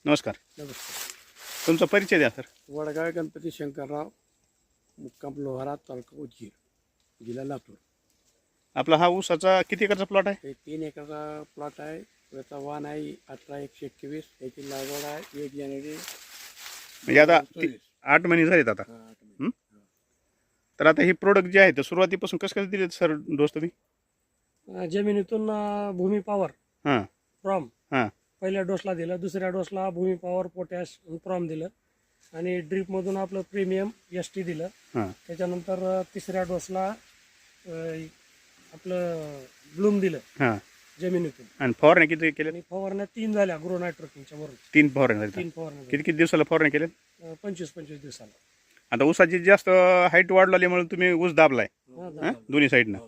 नमस्कार. नमस्कार. तुमचा परिचय द्या सर. वडगाव गणपती शंकरराव, मुक्काम लोहारा, तालुका उदगीर, जिल्हा लातूर. आपला हा ऊसाचा किती एकरचा प्लॉट आहे? हे 3 एकरचा प्लॉट आहे. त्याचा वाण आहे 18/121. याची लागवड आहे 1 जानेवारी म्हणजे आता 2024. 8 महिने झालेत आता. हा, 8 महिने. हं? तर आता हे प्रोडक्ट जे आहे ते सुरुवातीपासून कसं कसं दिले सर डोस तुम्ही? जमिनीतून भूमी पॉवर हां प्रॉम हां पहिल्या डोसला दिलं, दुसऱ्या डोसला भूमी पॉवर पोटॅश प्रॉम दिलं आणि ड्रीपमधून आपलं प्रीमियम ST दिलं. हां त्याच्यानंतर तिसऱ्या डोसला आपलं ब्लूम दिलं हां. जमिनीतून. आणि फवारण्या किती केल्या? आणि फवारण्या 3 झाल्या ग्रो नायट्रोकिनच्या वरून. 3 फवारण्या झाल्या. 3 फवारण्या किती किती दिवसाला फवारण्या केल्या? 25-25 दिवसाला. आता ऊसाची जास्त हाईट वाढल्यामुळे तुम्ही ऊस दाबलाय हा, दोन्ही साईडनं.